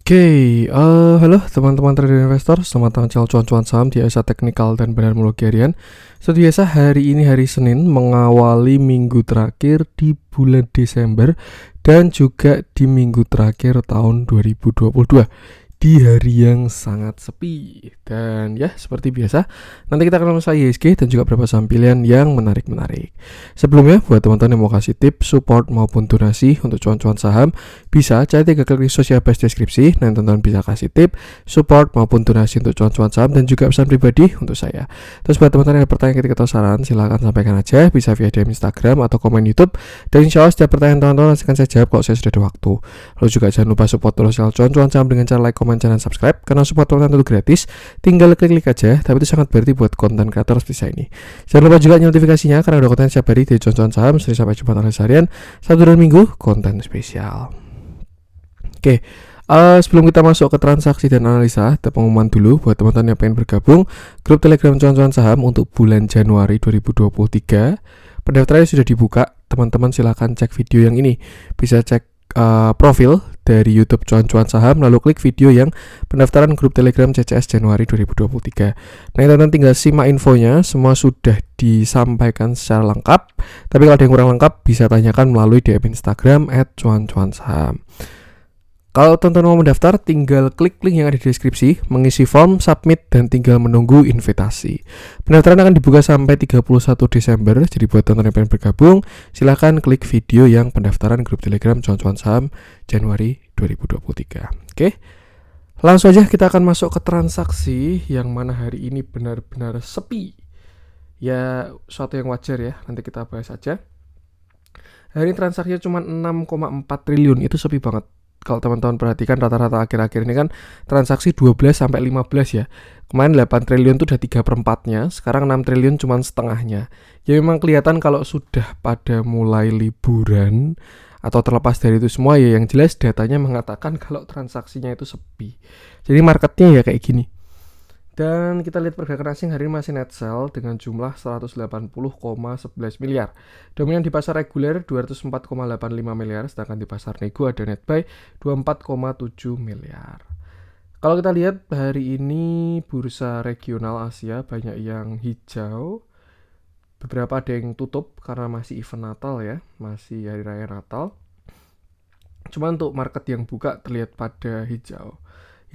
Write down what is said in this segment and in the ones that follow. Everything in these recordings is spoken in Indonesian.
Halo teman-teman trader investor, selamat tampil cuan-cuan saham di Asa Teknikal dan Banarmologi Harian. Seperti biasa, hari ini hari Senin mengawali minggu terakhir di bulan Desember dan juga di minggu terakhir tahun 2022 di hari yang sangat sepi. Dan ya, seperti biasa, nanti kita akan mengenai IHSG dan juga beberapa saham pilihan yang menarik-menarik. Sebelumnya, buat teman-teman yang mau kasih tips, support maupun donasi untuk cuan-cuan saham, bisa cari 3 klik di sosial base deskripsi. Nanti teman-teman bisa kasih tip, support maupun donasi untuk cuan-cuan saham dan juga pesan pribadi untuk saya. Terus buat teman-teman yang ada pertanyaan, kritik atau saran, silahkan sampaikan aja, bisa via DM Instagram atau komen YouTube. Dan insya Allah setiap pertanyaan teman-teman akan saya jawab kalau saya sudah ada waktu. Lalu juga jangan lupa support terus cuan-cuan saham dengan cara like, komen, dan subscribe, karena support teman-teman itu gratis, tinggal klik aja, tapi itu sangat berarti buat konten kreator seperti saya ini. Jangan lupa juga notifikasinya, karena ada konten setiap hari di cuan-cuan saham, Senin sampai Jumat analisa harian, Sabtu dan Minggu konten spesial. Sebelum kita masuk ke transaksi dan analisa, ada pengumuman dulu buat teman-teman yang pengen bergabung grup Telegram cuan-cuan saham untuk bulan Januari 2023. Pendaftarannya sudah dibuka, teman-teman silahkan cek video yang ini, bisa cek profil dari YouTube cuan-cuan saham, lalu klik video yang pendaftaran grup Telegram CCS Januari 2023. Nah, teman-teman tinggal simak infonya, semua sudah disampaikan secara lengkap. Tapi kalau ada yang kurang lengkap, bisa tanyakan melalui DM Instagram @cuan-cuan-saham. Kalau teman-teman mau mendaftar, tinggal klik link yang ada di deskripsi, mengisi form, submit, dan tinggal menunggu invitasi. Pendaftaran akan dibuka sampai 31 Desember, jadi buat teman-teman yang pengen bergabung, silahkan klik video yang pendaftaran grup Telegram cuan-cuan saham Januari 2023. Langsung aja kita akan masuk ke transaksi yang mana hari ini benar-benar sepi. Ya, suatu yang wajar ya, nanti kita bahas aja. Hari ini transaksinya cuma 6,4 triliun, itu sepi banget. Kalau teman-teman perhatikan rata-rata akhir-akhir ini kan transaksi 12 sampai 15 ya. Kemarin 8 triliun itu udah 3/4-nya, sekarang 6 triliun cuma setengahnya. Ya memang kelihatan kalau sudah pada mulai liburan atau terlepas dari itu semua, ya yang jelas datanya mengatakan kalau transaksinya itu sepi. Jadi marketnya ya kayak gini. Dan kita lihat pergerakan asing hari ini masih net sell dengan jumlah 180,11 miliar. Dominan di pasar reguler 204,85 miliar, sedangkan di pasar nego ada net buy 24,7 miliar. Kalau kita lihat hari ini bursa regional Asia banyak yang hijau. Beberapa ada yang tutup karena masih event Natal ya, masih hari raya Natal. Cuma untuk market yang buka terlihat pada hijau.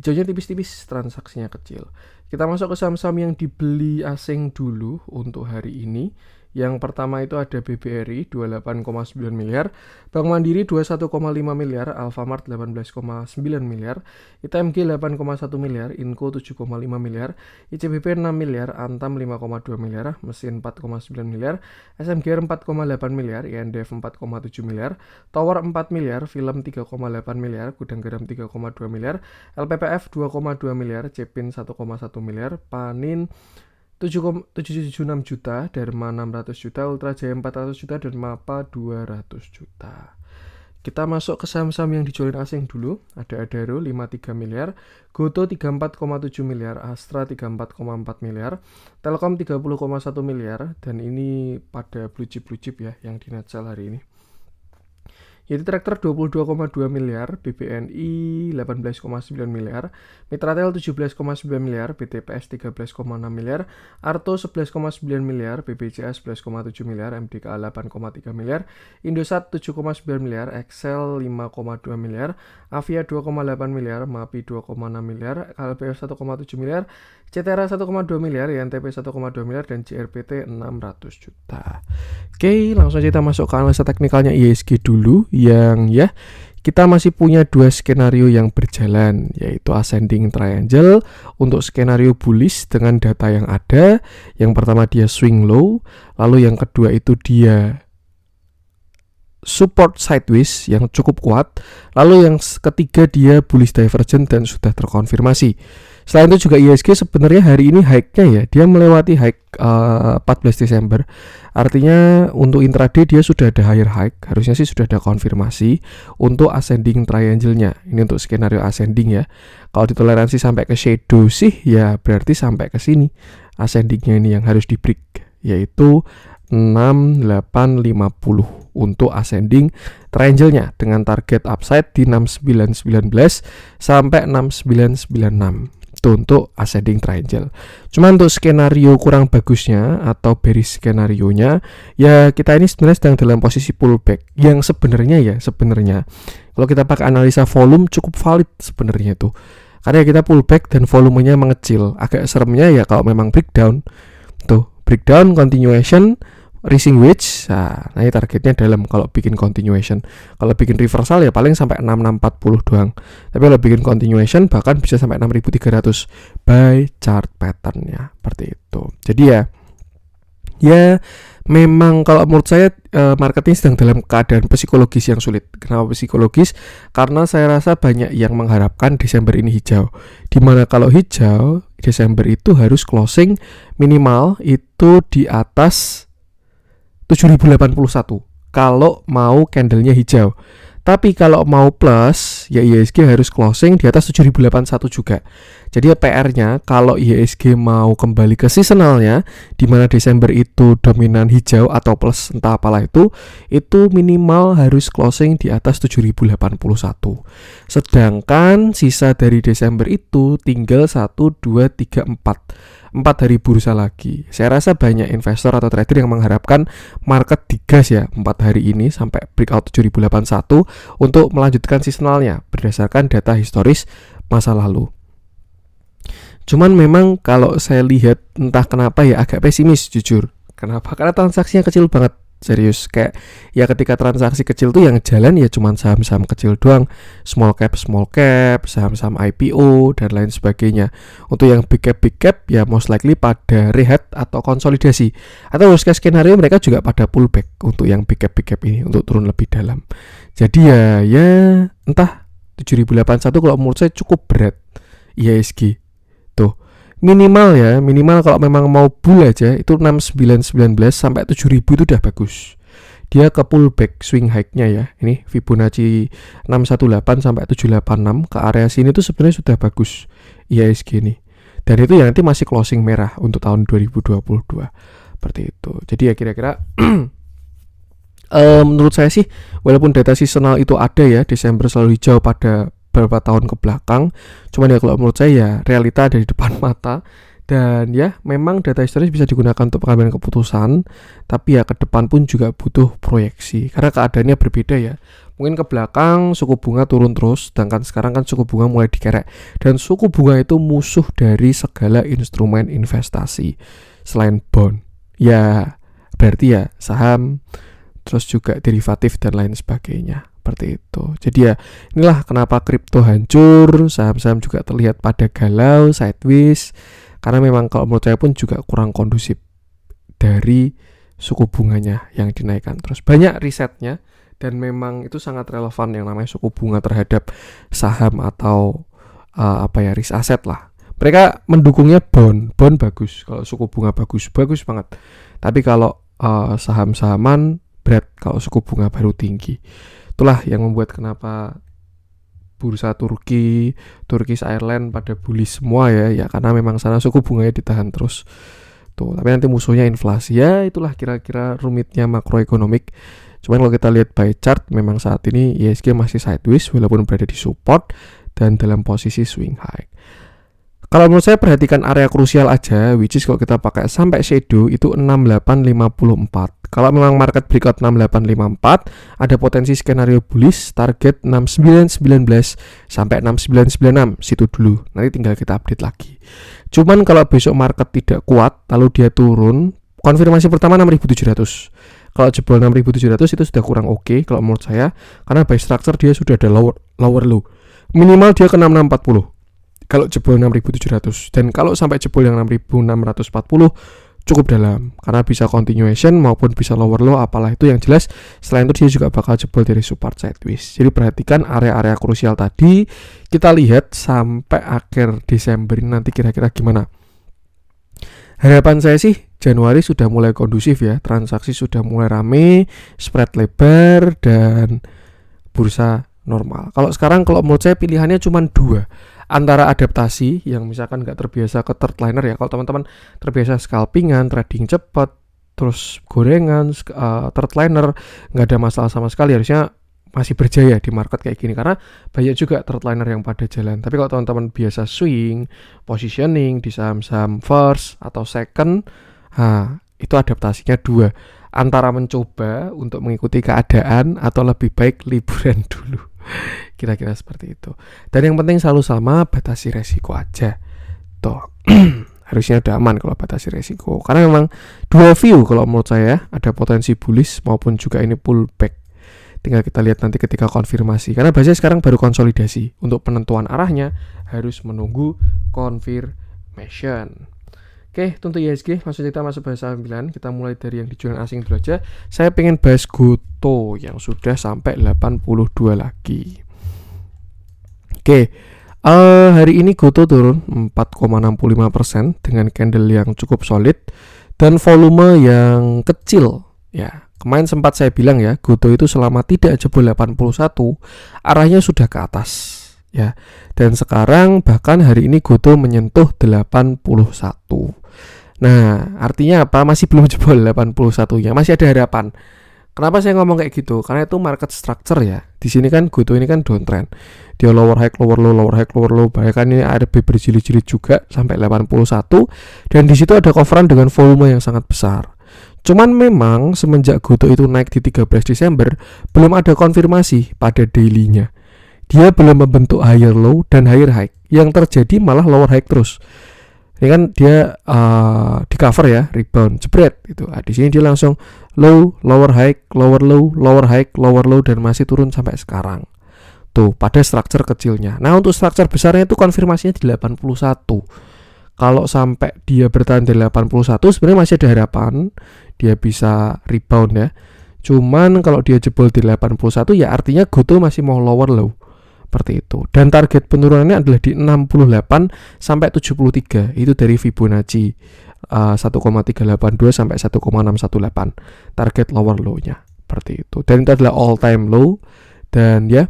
Hijaunya tipis-tipis, transaksinya kecil. Kita masuk ke saham-saham yang dibeli asing dulu untuk hari ini. Yang pertama itu ada BBRI 28,9 miliar, Bank Mandiri 21,5 miliar, Alfamart 18,9 miliar, ITMG 8,1 miliar, Inco 7,5 miliar, ICBP 6 miliar, Antam 5,2 miliar, Mesin 4,9 miliar, SMGR 4,8 miliar, INDF 4,7 miliar, Tower 4 miliar, Film 3,8 miliar, Gudang Garam 3,2 miliar, LPPF 2,2 miliar, Cepin 1,1 miliar, Panin 776 juta, Dharma 600 juta, Ultra Jaya 400 juta, dan Mapa 200 juta. Kita masuk ke saham-saham yang dijualin asing dulu. Ada Adaro 53 miliar, Goto 34,7 miliar, Astra 34,4 miliar, Telkom 30,1 miliar, dan ini pada blue chip ya yang di net sell hari ini. Yaitu Traktor 22,2 miliar, BBNI 18,9 miliar, Mitratel 17,9 miliar, BTPS 13,6 miliar, Arto 11,9 miliar, BBCA 11,7 miliar, MDKA 8,3 miliar, Indosat 7,9 miliar, Excel 5,2 miliar, Avia 2,8 miliar, MAPI 2,6 miliar, KLPF 1,7 miliar, CTRA 1,2 miliar, INTP 1,2 miliar, dan JRPT 600 juta. Langsung aja kita masuk ke analisa teknikalnya IHSG dulu, yang ya kita masih punya dua skenario yang berjalan, yaitu ascending triangle untuk skenario bullish dengan data yang ada. Yang pertama dia swing low, lalu yang kedua itu dia support sideways yang cukup kuat, lalu yang ketiga dia bullish divergent dan sudah terkonfirmasi. Selain itu juga IHSG sebenarnya hari ini high-nya ya, dia melewati high 14 Desember. Artinya untuk intraday dia sudah ada higher high, harusnya sih sudah ada konfirmasi untuk ascending triangle-nya. Ini untuk skenario ascending ya. Kalau ditoleransi sampai ke shadow sih ya berarti sampai ke sini ascending-nya ini yang harus di break, yaitu 6850 untuk ascending triangle-nya dengan target upside di 6919 sampai 6996. Itu untuk ascending triangle. Cuma untuk skenario kurang bagusnya atau bearish skenario-nya, ya kita ini sebenarnya sedang dalam posisi pullback yang sebenarnya kalau kita pakai analisa volume cukup valid sebenarnya itu. Karena kita pullback dan volumenya mengecil. Agak seremnya ya kalau memang breakdown. Tuh, breakdown continuation rising wedge. Nah, ini targetnya dalam kalau bikin continuation. Kalau bikin reversal ya paling sampai 6640 doang. Tapi kalau bikin continuation bahkan bisa sampai 6300 by chart patternnya. Seperti itu. Jadi ya memang kalau menurut saya market ini sedang dalam keadaan psikologis yang sulit. Kenapa psikologis? Karena saya rasa banyak yang mengharapkan Desember ini hijau. Dimana kalau hijau, Desember itu harus closing minimal itu di atas 7081 kalau mau candlenya hijau. Tapi kalau mau plus, ya IHSG harus closing di atas 7081 juga. Jadi PR-nya kalau IHSG mau kembali ke seasonalnya, di mana Desember itu dominan hijau atau plus entah apalah itu minimal harus closing di atas 7081. Sedangkan sisa dari Desember itu tinggal 1, 2, 3, 4 hari bursa lagi. Saya rasa banyak investor atau trader yang mengharapkan market digas ya 4 hari ini sampai breakout 7081 untuk melanjutkan seasonalnya berdasarkan data historis masa lalu. Cuman memang kalau saya lihat entah kenapa ya agak pesimis jujur. Kenapa? Karena transaksinya kecil banget. Serius, kayak ya ketika transaksi kecil tuh yang jalan ya cuman saham-saham kecil doang, small cap, saham-saham IPO dan lain sebagainya. Untuk yang big cap ya most likely pada rehat atau konsolidasi. Atau worst case skenario mereka juga pada pullback untuk yang big cap ini untuk turun lebih dalam. Jadi ya entah 7081 kalau menurut saya cukup berat IHSG. Tuh. Minimal kalau memang mau bull aja itu 6919 sampai 7000 itu udah bagus. Dia ke pullback swing high-nya ya. Ini Fibonacci 618 sampai 786 ke area sini tuh sebenarnya sudah bagus IHSG nih. Dan itu yang nanti masih closing merah untuk tahun 2022. Seperti itu. Jadi ya kira-kira menurut saya sih walaupun data seasonal itu ada ya, Desember selalu hijau pada beberapa tahun ke belakang, cuman ya kalau menurut saya ya realita ada di depan mata dan ya memang data historis bisa digunakan untuk pengambilan keputusan, tapi ya ke depan pun juga butuh proyeksi karena keadaannya berbeda ya. Mungkin ke belakang suku bunga turun terus, sedangkan sekarang kan suku bunga mulai dikerek dan suku bunga itu musuh dari segala instrumen investasi selain bond. Ya berarti ya saham, terus juga derivatif dan lain sebagainya. Seperti itu. Jadi ya inilah kenapa kripto hancur, saham-saham juga terlihat pada galau, sideways, karena memang kalau menurut saya pun juga kurang kondusif dari suku bunganya yang dinaikkan terus. Banyak risetnya dan memang itu sangat relevan yang namanya suku bunga terhadap saham atau risk asset lah. Mereka mendukungnya bond bagus, kalau suku bunga bagus banget. Tapi kalau saham-sahaman berat kalau suku bunga baru tinggi. Itulah yang membuat kenapa bursa Turkish Airlines pada bullish semua ya karena memang sana suku bunganya ditahan terus. Tuh, tapi nanti musuhnya inflasi. Ya itulah kira-kira rumitnya makroekonomik. Cuman kalau kita lihat by chart memang saat ini IHSG masih sideways walaupun berada di support dan dalam posisi swing high. Kalau menurut saya perhatikan area krusial aja, which is kalau kita pakai sampai shadow itu 6854. Kalau memang market breakout 6854, ada potensi skenario bullish target 6919 sampai 6996 situ dulu. Nanti tinggal kita update lagi. Cuman kalau besok market tidak kuat, lalu dia turun, konfirmasi pertama 6700. Kalau jebol 6700 itu sudah kurang oke kalau menurut saya, karena by structure dia sudah ada lower low. Minimal dia ke 6640. Kalau jebol 6700 dan kalau sampai jebol yang 6640 cukup dalam karena bisa continuation maupun bisa lower low, apalah itu yang jelas. Selain itu dia juga bakal jebol dari support sideways. Jadi perhatikan area-area krusial tadi, kita lihat sampai akhir Desember ini nanti kira-kira gimana. Harapan saya sih Januari sudah mulai kondusif ya, transaksi sudah mulai rame, spread lebar dan bursa normal. Kalau sekarang kalau menurut saya pilihannya cuma dua, antara adaptasi yang misalkan nggak terbiasa ke third liner ya. Kalau teman-teman terbiasa scalpingan, trading cepat, terus gorengan, third liner, nggak ada masalah sama sekali, harusnya masih berjaya di market kayak gini karena banyak juga third liner yang pada jalan. Tapi kalau teman-teman biasa swing, positioning di saham-saham first atau second, itu adaptasinya dua, antara mencoba untuk mengikuti keadaan atau lebih baik liburan dulu. Kira-kira seperti itu. Dan yang penting selalu sama, batasi resiko aja. Tuh. Harusnya udah aman kalau batasi resiko. Karena memang dua view kalau menurut saya, ada potensi bullish maupun juga ini pullback. Tinggal kita lihat nanti ketika konfirmasi. Karena biasanya sekarang baru konsolidasi. Untuk penentuan arahnya harus menunggu confirmation. Oke, untuk IHSG langsung kita masuk bahas saham pilihan. Kita mulai dari yang dijual asing dulu aja. Saya pengen bahas Goto yang sudah sampai 82 lagi. Oke, hari ini Goto turun 4,65% dengan candle yang cukup solid dan volume yang kecil. Ya, kemarin sempat saya bilang ya, Goto itu selama tidak jebol 81, arahnya sudah ke atas. Ya, dan sekarang bahkan hari ini Goto menyentuh 81. Nah, artinya apa? Masih belum jebol 81-nya, masih ada harapan. Kenapa saya ngomong kayak gitu? Karena itu market structure ya. Di sini kan Goto ini kan downtrend. Dia lower high, lower low, lower high, lower low. Bahkan ini ada berjilid-jilid juga sampai 81. Dan di situ ada coveran dengan volume yang sangat besar. Cuman memang semenjak Goto itu naik di 13 Desember, belum ada konfirmasi pada daily-nya. Dia belum membentuk higher low dan higher high. Yang terjadi malah lower high terus. Ini kan dia di cover ya, rebound, jebret gitu. Di sini dia langsung low, lower high, lower low, lower high, lower low, dan masih turun sampai sekarang. Tuh, pada structure kecilnya. Nah, untuk structure besarnya itu konfirmasinya di 81. Kalau sampai dia bertahan di 81, sebenarnya masih ada harapan dia bisa rebound ya. Cuman kalau dia jebol di 81 ya artinya Goto masih mau lower low. Seperti itu. Dan target penurunannya adalah di 68 sampai 73. Itu dari Fibonacci 1,382 sampai 1,618. Target lower low-nya. Seperti itu. Dan itu adalah all time low. Dan ya,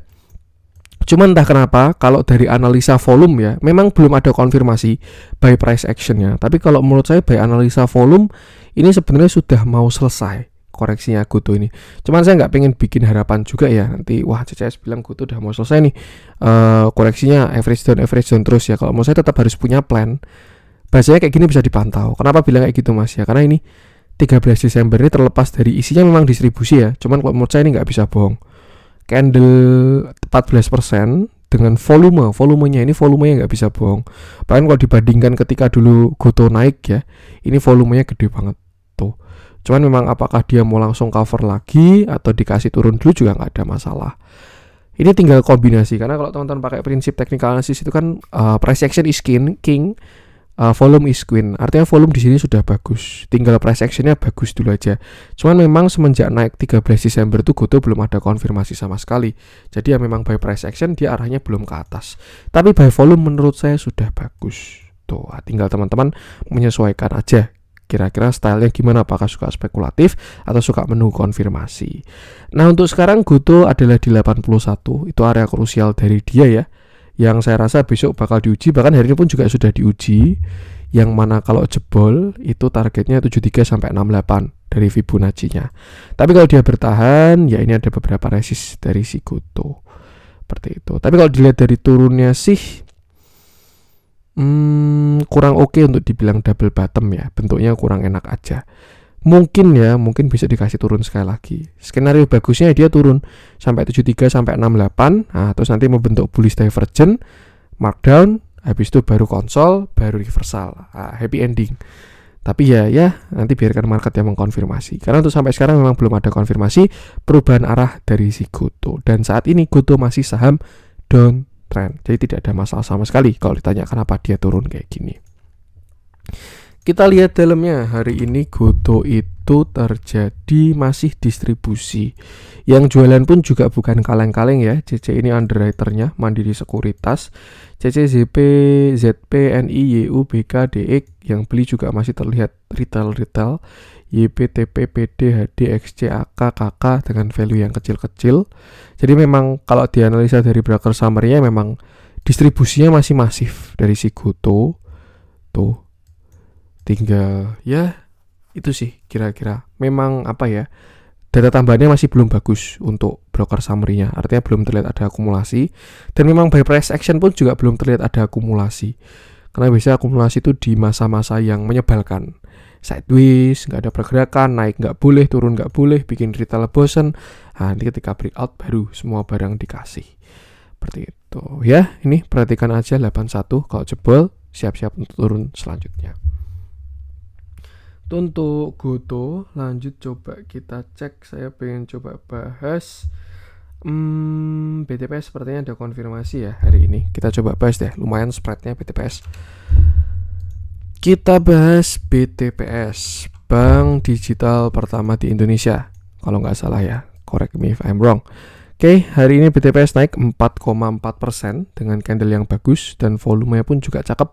cuman entah kenapa kalau dari analisa volume ya, memang belum ada konfirmasi buy price action-nya. Tapi kalau menurut saya buy analisa volume ini sebenarnya sudah mau selesai koreksinya Goto ini. Cuman saya nggak pengen bikin harapan juga ya, nanti wah CCS bilang Goto udah mau selesai nih, koreksinya average down terus ya. Kalau mau saya tetap harus punya plan. Bahasanya kayak gini bisa dipantau. Kenapa bilang kayak gitu mas ya? Karena ini 13 Desember ini terlepas dari isinya memang distribusi ya. Cuman kalau menurut saya ini nggak bisa bohong. Candle 14% dengan volumenya ini volumenya nggak bisa bohong. Bahkan kalau dibandingkan ketika dulu Goto naik ya, ini volumenya gede banget tuh. Cuman memang apakah dia mau langsung cover lagi atau dikasih turun dulu juga nggak ada masalah. Ini tinggal kombinasi, karena kalau teman-teman pakai prinsip technical analysis itu kan price action is king, volume is queen. Artinya volume di sini sudah bagus, tinggal price actionnya bagus dulu aja. Cuman memang semenjak naik 13 Desember itu Goto belum ada konfirmasi sama sekali. Jadi ya memang by price action dia arahnya belum ke atas. Tapi by volume menurut saya sudah bagus. Tuh, tinggal teman-teman menyesuaikan aja. Kira-kira stylenya gimana, apakah suka spekulatif atau suka menunggu konfirmasi. Nah, untuk sekarang Goto adalah di 81. Itu area krusial dari dia ya, yang saya rasa besok bakal diuji. Bahkan hari ini pun juga sudah diuji, yang mana kalau jebol itu targetnya 73 sampai 68 dari Fibonacci-nya. Tapi kalau dia bertahan, ya ini ada beberapa resist dari si Goto. Seperti itu. Tapi kalau dilihat dari turunnya sih kurang oke untuk dibilang double bottom ya. Bentuknya kurang enak aja. Mungkin bisa dikasih turun sekali lagi. Skenario bagusnya dia turun sampai 73 sampai 68. Nah, terus nanti membentuk bullish divergence, markdown, habis itu baru konsol, baru reversal. Happy ending. Tapi ya nanti biarkan market yang mengkonfirmasi. Karena untuk sampai sekarang memang belum ada konfirmasi perubahan arah dari si Goto. Dan saat ini Goto masih saham downtrend. Jadi tidak ada masalah sama sekali kalau ditanya kenapa dia turun kayak gini. Kita lihat dalamnya. Hari ini Goto itu terjadi masih distribusi. Yang jualan pun juga bukan kaleng-kaleng ya. CC ini underwriternya Mandiri Sekuritas, CC, ZP, ZP, NI, YU, BK, DX. Yang beli juga masih terlihat retail, YP, TP, PD, HD, XC, AK, KK dengan value yang kecil-kecil. Jadi memang kalau dianalisa dari broker summary-nya memang distribusinya masih masif dari si Goto. Tuh, tinggal ya Itu sih kira-kira. Memang apa ya? Data tambahannya masih belum bagus untuk broker summary-nya. Artinya belum terlihat ada akumulasi. Dan memang by price action pun juga belum terlihat ada akumulasi. Karena biasanya akumulasi itu di masa-masa yang menyebalkan. Sideways, nggak ada pergerakan, naik nggak boleh, turun nggak boleh, bikin retail bosen. Nah, nanti ketika breakout baru semua barang dikasih. Seperti itu. Ya, ini perhatikan aja 81. Kalau jebol, siap-siap untuk turun selanjutnya. Untuk Goto, lanjut coba kita cek. Saya pengen coba bahas BTPS sepertinya ada konfirmasi ya hari ini. Kita coba bahas deh, lumayan spreadnya BTPS. Kita bahas BTPS, Bank Digital pertama di Indonesia. Kalau nggak salah ya, correct me if I'm wrong. Oke, hari ini BTPS naik 4,4% dengan candle yang bagus dan volumenya pun juga cakep.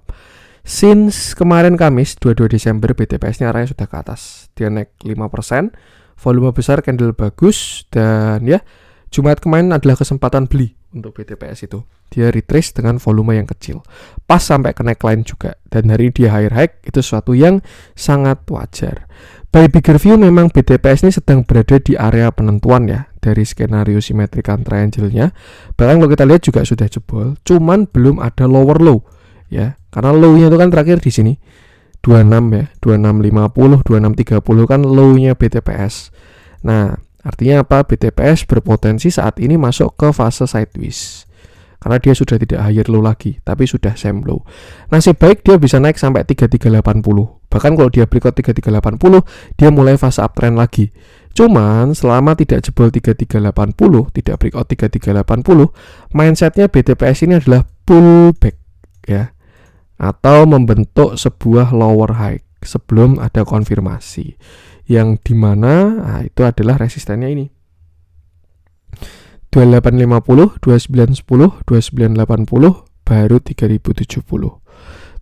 Since kemarin Kamis 22 Desember BTPS-nya arahnya sudah ke atas. Dia naik 5%, volume besar, candle bagus, dan ya Jumat kemarin adalah kesempatan beli untuk BTPS itu. Dia retrace dengan volume yang kecil. Pas sampai ke neckline juga, dan hari dia higher high itu sesuatu yang sangat wajar. By bigger view memang BTPS ini sedang berada di area penentuan ya dari skenario symmetrical triangle-nya. Bahkan kalau kita lihat juga sudah jebol, cuman belum ada lower low. Ya, karena low-nya itu kan terakhir di sini 26 ya, 2650, 2630 kan low-nya BTPS. Nah, artinya apa? BTPS berpotensi saat ini masuk ke fase sideways. Karena dia sudah tidak higher low lagi, tapi sudah same low. Nasib baik dia bisa naik sampai 3380. Bahkan kalau dia breakout 3380, dia mulai fase uptrend lagi. Cuman selama tidak jebol 3380, tidak breakout 3380, mindsetnya BTPS ini adalah pullback ya, atau membentuk sebuah lower high sebelum ada konfirmasi yang dimana itu adalah resistennya ini 2850, 2910, 2980, baru 3070.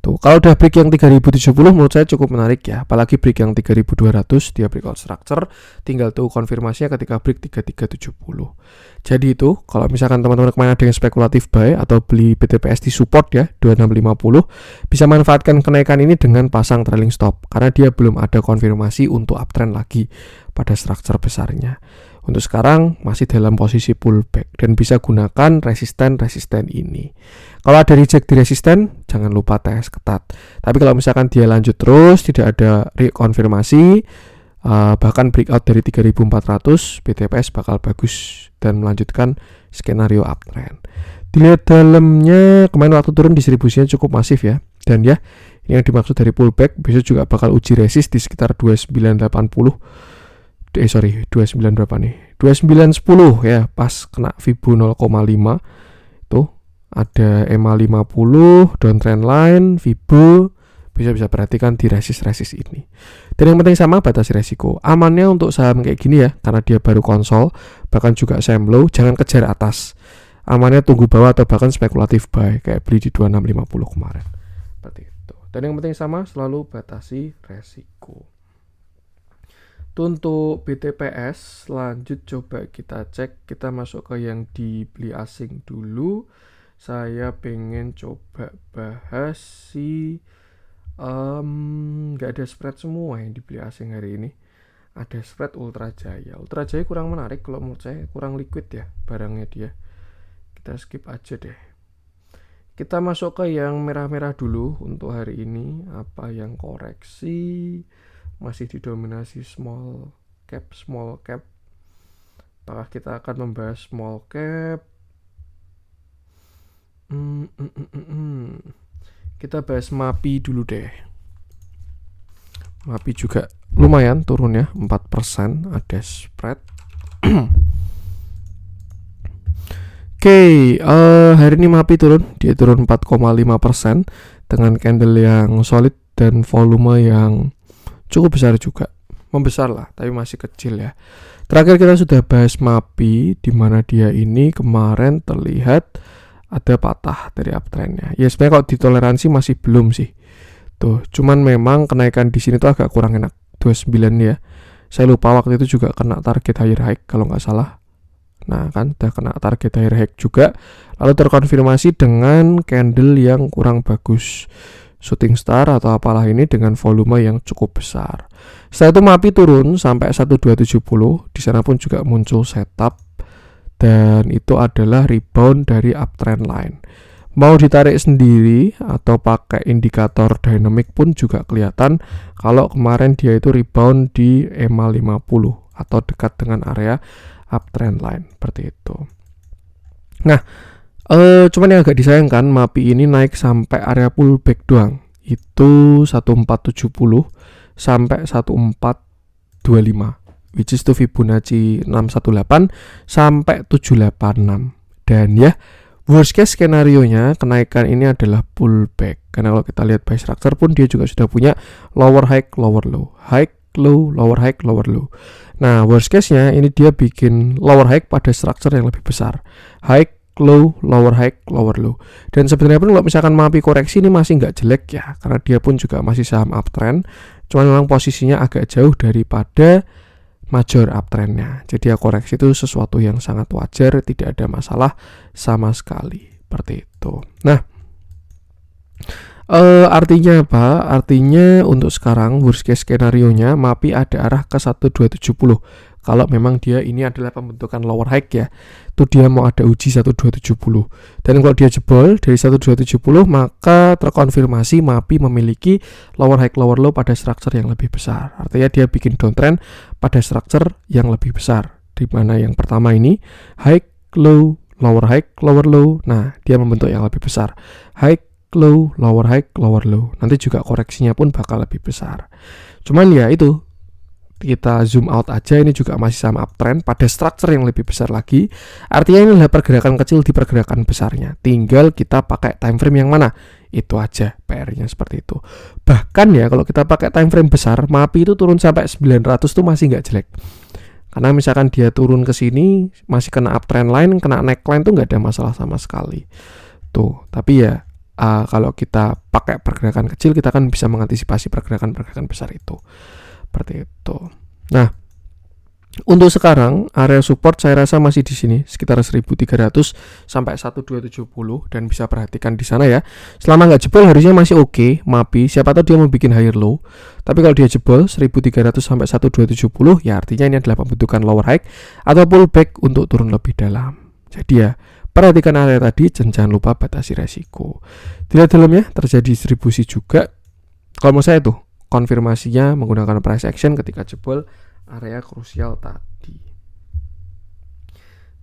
Tuh, kalau udah break yang 3070 menurut saya cukup menarik ya. Apalagi break yang 3200 dia breakout structure, tinggal tuh konfirmasinya ketika break 3370. Jadi itu kalau misalkan teman-teman kemarin ada yang spekulatif buy atau beli BTPS di support ya 2650, bisa manfaatkan kenaikan ini dengan pasang trailing stop karena dia belum ada konfirmasi untuk uptrend lagi pada structure besarnya. Untuk sekarang masih dalam posisi pullback dan bisa gunakan resisten ini. Kalau ada reject di resisten, jangan lupa tes ketat. Tapi kalau misalkan dia lanjut terus, tidak ada rekonfirmasi, bahkan breakout dari 3400, BTPS bakal bagus dan melanjutkan skenario uptrend. Dilihat dalamnya, kemarin waktu turun distribusinya cukup masif ya. Dan ya, ini yang dimaksud dari pullback, besok juga bakal uji resist di sekitar 2980. 29 berapa nih? 2910 ya, pas kena Fibo 0,5. Tuh, ada EMA 50, downtrend line, Fibo. Bisa perhatikan di resist ini. Dan yang penting sama batasi resiko. Amannya untuk saham kayak gini ya, karena dia baru konsol, bahkan juga same low, jangan kejar atas. Amannya tunggu bawah atau bahkan spekulatif buy kayak beli di 2650 kemarin. Seperti itu. Dan yang penting sama, selalu batasi resiko. Untuk BTPS, lanjut coba kita cek. Kita masuk ke yang dibeli asing dulu. Saya pengen coba bahas si nggak ada spread semua yang dibeli asing hari ini. Ada spread Ultra Jaya. Ultra Jaya kurang menarik kalau menurut saya, kurang liquid ya barangnya dia. Kita skip aja deh. Kita masuk ke yang merah-merah dulu untuk hari ini. Apa yang koreksi? Masih didominasi small cap. Apakah kita akan membahas small cap? Kita bahas MAPI dulu deh. MAPI juga lumayan turun ya, 4%, ada spread. Oke, hari ini MAPI turun, dia turun 4,5% dengan candle yang solid dan volume yang cukup besar juga, membesar lah, tapi masih kecil ya. Terakhir kita sudah bahas MAPI, di mana dia ini kemarin terlihat ada patah dari uptrendnya. Ya sebenarnya kalau ditoleransi masih belum sih. Tuh, cuman memang kenaikan di sini tuh agak kurang enak. 29 ya. Saya lupa waktu itu juga kena target higher high kalau nggak salah. Nah kan udah kena target higher high juga. Lalu terkonfirmasi dengan candle yang kurang bagus. shooting star atau apalah ini dengan volume yang cukup besar. Setelah itu MAPI turun sampai 1270, di sana pun juga muncul setup dan itu adalah rebound dari uptrend line. Mau ditarik sendiri atau pakai indikator dynamic pun juga kelihatan kalau kemarin dia itu rebound di EMA 50 atau dekat dengan area uptrend line seperti itu. Nah, cuman yang agak disayangkan MAPI ini naik sampai area pullback doang. Itu 1470 sampai 1425, which is to Fibonacci 618 sampai 786. Dan ya, worst case skenario-nya kenaikan ini adalah pullback. Karena kalau kita lihat buy structure pun dia juga sudah punya lower high, lower low, high, low, lower high, lower low. Nah, worst case-nya ini dia bikin lower high pada structure yang lebih besar. High, low, lower high, lower low. Dan sebenarnya pun kalau misalkan MAPI koreksi ini masih nggak jelek ya, karena dia pun juga masih saham uptrend. Cuman memang posisinya agak jauh daripada major uptrendnya. Jadi ya koreksi itu sesuatu yang sangat wajar, tidak ada masalah sama sekali. Seperti itu. Nah, artinya apa? Artinya untuk sekarang worst case skenario-nya MAPI ada arah ke 1270. Kalau memang dia ini adalah pembentukan lower high ya, itu dia mau ada uji 1270. Dan kalau dia jebol dari 1270, maka terkonfirmasi MAPI memiliki lower high lower low pada structure yang lebih besar. Artinya dia bikin downtrend pada structure yang lebih besar. Di mana yang pertama ini high low lower high lower low. Nah, dia membentuk yang lebih besar. High low lower high lower low. Nanti juga koreksinya pun bakal lebih besar. Cuman ya itu, kita zoom out aja, ini juga masih sama uptrend pada structure yang lebih besar lagi. Artinya ini adalah pergerakan kecil di pergerakan besarnya. Tinggal kita pakai time frame yang mana. Itu aja PR-nya seperti itu. Bahkan ya kalau kita pakai time frame besar, MAPI itu turun sampai 900 tuh masih nggak jelek. Karena misalkan dia turun ke sini masih kena uptrend line, kena neckline tuh nggak ada masalah sama sekali. Tuh, tapi ya kalau kita pakai pergerakan kecil, kita kan bisa mengantisipasi pergerakan-pergerakan besar itu. Seperti itu. Nah, untuk sekarang area support saya rasa masih di sini sekitar 1300 sampai 1270 dan bisa perhatikan di sana ya. Selama nggak jebol harusnya masih oke, MAPI. Siapa tahu dia mau bikin higher low. Tapi kalau dia jebol 1300 sampai 1270 ya artinya ini adalah pembentukan lower high atau pullback untuk turun lebih dalam. Jadi ya perhatikan area tadi dan jangan lupa batasi resiko. Tidak dalamnya terjadi distribusi juga. Kalau mau saya tuh konfirmasinya menggunakan price action ketika jebol area krusial tadi.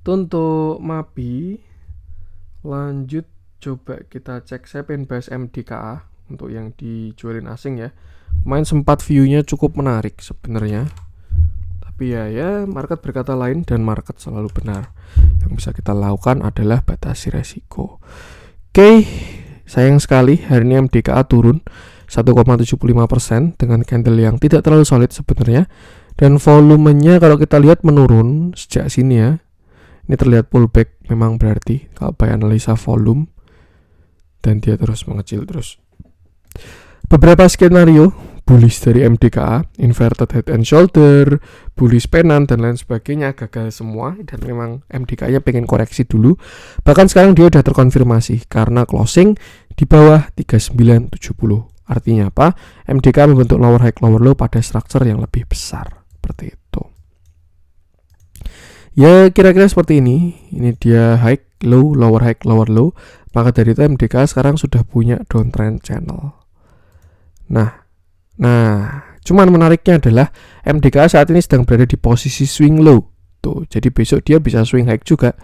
Untuk MAPI lanjut coba kita cek. Saya pengen bahas MDKA untuk yang dijualin asing ya. Kemarin sempat view-nya cukup menarik sebenarnya. Tapi ya market berkata lain dan market selalu benar. Yang bisa kita lakukan adalah batasi resiko. Oke, sayang sekali hari ini MDKA turun 1,75% dengan candle yang tidak terlalu solid sebenarnya, dan volumenya kalau kita lihat menurun sejak sini ya. Ini terlihat pullback memang berarti kalau by analisa volume, dan dia terus mengecil terus. Beberapa skenario bullish dari MDKA, inverted head and shoulder, bullish pennant dan lain sebagainya gagal semua, dan memang MDKA-nya pengen koreksi dulu. Bahkan sekarang dia udah terkonfirmasi karena closing di bawah 3970. Artinya apa? MDKA membentuk lower high lower low pada structure yang lebih besar. Seperti itu. Ya kira-kira seperti ini. Ini dia high low lower high lower low. Maka dari itu MDKA sekarang sudah punya downtrend channel. Nah, cuman menariknya adalah MDKA saat ini sedang berada di posisi swing low. Tuh, jadi besok dia bisa swing high juga.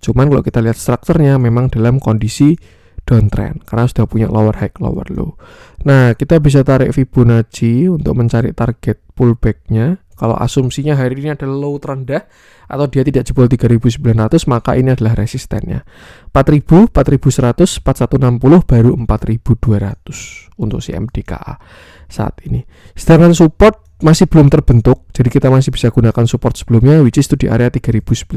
Cuman kalau kita lihat strukturnya memang dalam kondisi downtrend karena sudah punya lower high lower low. Nah, kita bisa tarik Fibonacci untuk mencari target pullback-nya. Kalau asumsinya hari ini adalah low terendah atau dia tidak jebol 3.900, maka ini adalah resistennya. 4.000, 4.100, 4160 baru 4.200 untuk si MDKA saat ini. Sedangkan support masih belum terbentuk, jadi kita masih bisa gunakan support sebelumnya, which is itu di area 3.900.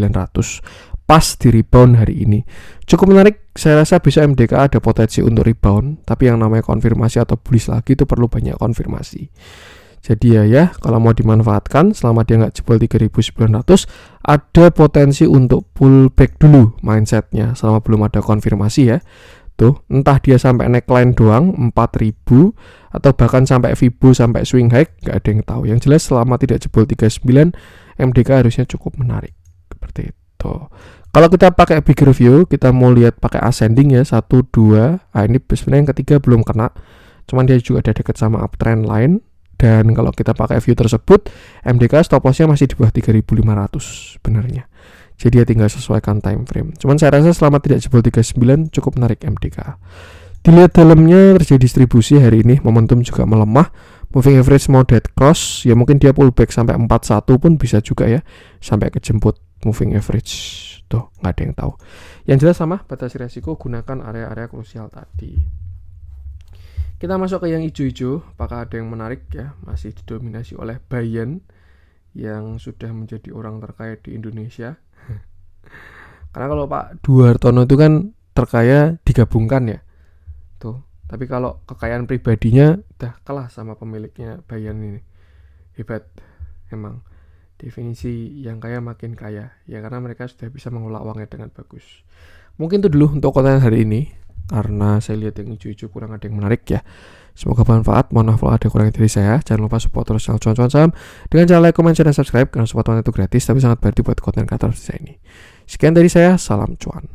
Pas di rebound hari ini. Cukup menarik, saya rasa bisa MDKA ada potensi untuk rebound, tapi yang namanya konfirmasi atau bullish lagi itu perlu banyak konfirmasi. Jadi ya kalau mau dimanfaatkan selama dia nggak jebol 3.900, ada potensi untuk pullback dulu mindsetnya selama belum ada konfirmasi ya. Tuh, entah dia sampai neckline doang 4000 atau bahkan sampai Fibo sampai swing high, nggak ada yang tahu. Yang jelas selama tidak jebol 39, MDK harusnya cukup menarik. Seperti itu. Kalau kita pakai bigger view, kita mau lihat pakai ascending ya, 1 2. Ini sebenarnya yang ketiga belum kena. Cuman dia juga ada dekat sama uptrend line. Dan kalau kita pakai view tersebut, MDK stop lossnya masih di bawah 3500 sebenarnya. Jadi ya tinggal sesuaikan time frame. Cuman saya rasa selama tidak jebol 39 cukup menarik MDK. Dilihat dalamnya terjadi distribusi hari ini, momentum juga melemah. Moving average mau dead cross, ya mungkin dia pullback sampai 41 pun bisa juga ya, sampai kejemput moving average. Tuh, nggak ada yang tahu. Yang jelas sama, batasi resiko gunakan area-area krusial tadi. Kita masuk ke yang hijau-hijau, apakah ada yang menarik ya? Masih didominasi oleh Bayan yang sudah menjadi orang terkaya di Indonesia. Karena kalau Pak Duartono itu kan terkaya digabungkan ya. Tuh, tapi kalau kekayaan pribadinya udah kalah sama pemiliknya Bayan ini. Hebat emang. Definisi yang kaya makin kaya ya, karena mereka sudah bisa mengolah uangnya dengan bagus. Mungkin itu dulu untuk konten hari ini, karena saya lihat yang hijau-hijau kurang ada yang menarik ya. Semoga bermanfaat. Mohon maaf kalau ada kurang dari saya. Jangan lupa support terus channel Cuan-Cuan Saham dengan cara like, comment, share, dan subscribe, karena support itu gratis tapi sangat berarti buat konten kreator saya ini. Sekian dari saya, salam cuan.